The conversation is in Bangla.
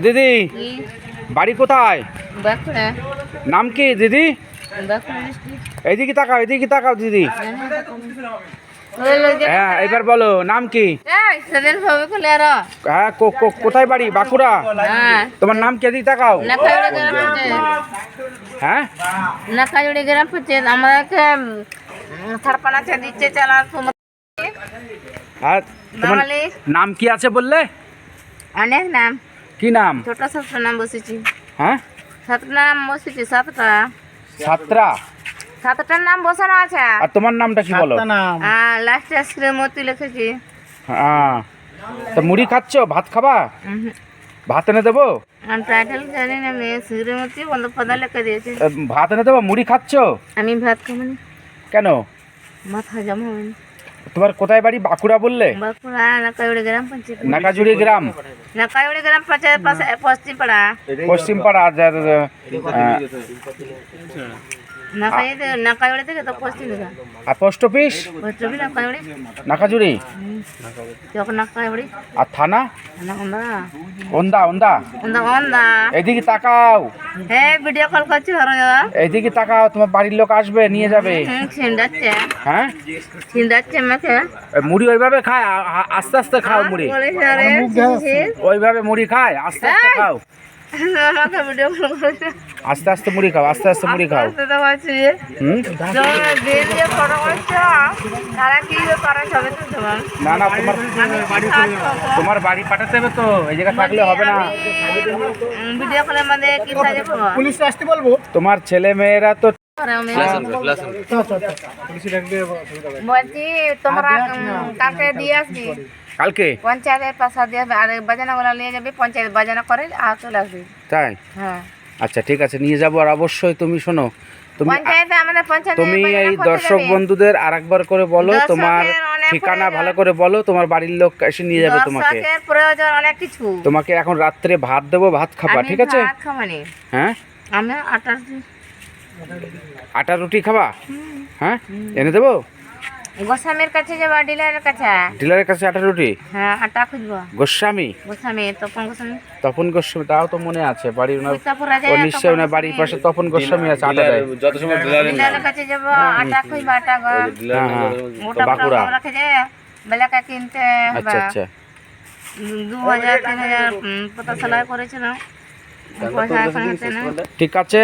দিদি বাড়ি কোথায়? নাম কি দিদি? এদিকে তাকাও দিদি। হ্যাঁ এবার বলো নাম কি? হ্যাঁ কোথায় বাড়ি? বাঁকুড়া। তোমার নাম কি? এদিকে তাকাও। হ্যাঁ নাকাজুড়ি গ্রাম পঞ্চায়েত আমাদেরকে ছাড়পানা দিচ্ছে চালার আর তোমার নাম কি আছে বললে? অনেক নাম। কি নাম? ছোট সাতটা নাম বসেছি। হ্যাঁ সাতটা নাম বসেছি। সাতটার নাম বসানো আছে। আর তোমার নামটা কি বলো? লাস্টে শ্রীমতী লিখেছি। হ্যাঁ তা মুড়ি খাচ্ছ? ভাত খাবা? ভাত এনে দেবো? টাইটেল জানি না, মেয়ে শ্রীমতী বন্দ্যোপাধ্যায় লিখে দিয়েছে। ভাত এনে দেবো? মুড়ি খাচ্ছ? আমি ভাত খাবো না। কেন? মাথা জমা হবে না। তোমার কোথায় বাড়ি? বাঁকুড়া বললে? বাঁকুড়া নাকাজুড়ি গ্রাম পঞ্চায়েত। নাকাজুড়ি গ্রাম পঞ্চায়েত পাশে পশ্চিম পাড়া। পশ্চিম পাড়া। নাকাজুড়ি থেকে তো পশ্চিম দিকে। আর পোস্ট অফিস? নাকাজুড়ি। নাকাজুড়ি। আর থানা? ওন্দা। এদিকে তাকাও। হ্যাঁ ভিডিও কল করছি। এদিকে তাকাও, তোমার বাড়ির লোক আসবে, নিয়ে যাবে। হ্যাঁ আমাকে মুড়ি ওইভাবে খায়? আস্তে আস্তে খাও মুড়ি। ওইভাবে মুড়ি খায়? আস্তে আস্তে খাও। আস্তে আস্তে মুড়ি খাও। না তোমার বাড়ি পাঠাতে হবে তো, এই জায়গায় থাকলে হবে না। পুলিশ আসতে বলবো। তোমার ছেলে মেয়েরা তো বলছি তোমরা কালকে দিয়ে আসবি। কালকে পঞ্চায়েতের পাশা দিয়ে আর বাজানাগুলো নিয়ে যাবে, পঞ্চায়েত বাজানা করে আর চলে আসবি। তাই? হ্যাঁ আচ্ছা ঠিক আছে, নিয়ে যাবো। আর অবশ্যই তুমি শোনো, তুমি এই দর্শক বন্ধুদের আরেকবার করে বলো, তোমার ঠিকানা ভালো করে বলো, তোমার বাড়ির লোক এসে নিয়ে যাবে তোমাকে। প্রয়োজন অনেক কিছু। তোমাকে এখন রাত্রে ভাত দেবো, ভাত খাবা, ঠিক আছে? হ্যাঁ আমি আটা রুটি খাবা? হ্যাঁ এনে দেবো। গোস্বামীর কাছে যাবা, ডিলারের কাছে আটা রুটি? হ্যাঁ আটা খুঁজবো। গোস্বামী তপন গোস্বামী, তাও তো মনে আছে বাড়ির নিশ্চয় ওনার বাড়ির পাশে তপন গোস্বামী আছে। আটা দেয়। ডিলারের কাছে যাবো, আটা খুঁজবো। আটা বাঁকুড়া বেলাকা কিনতে। আচ্ছা আচ্ছা 2000-3000 পতা সেলাই করেছিল। পয়সা এখন হাতে না। ঠিক আছে।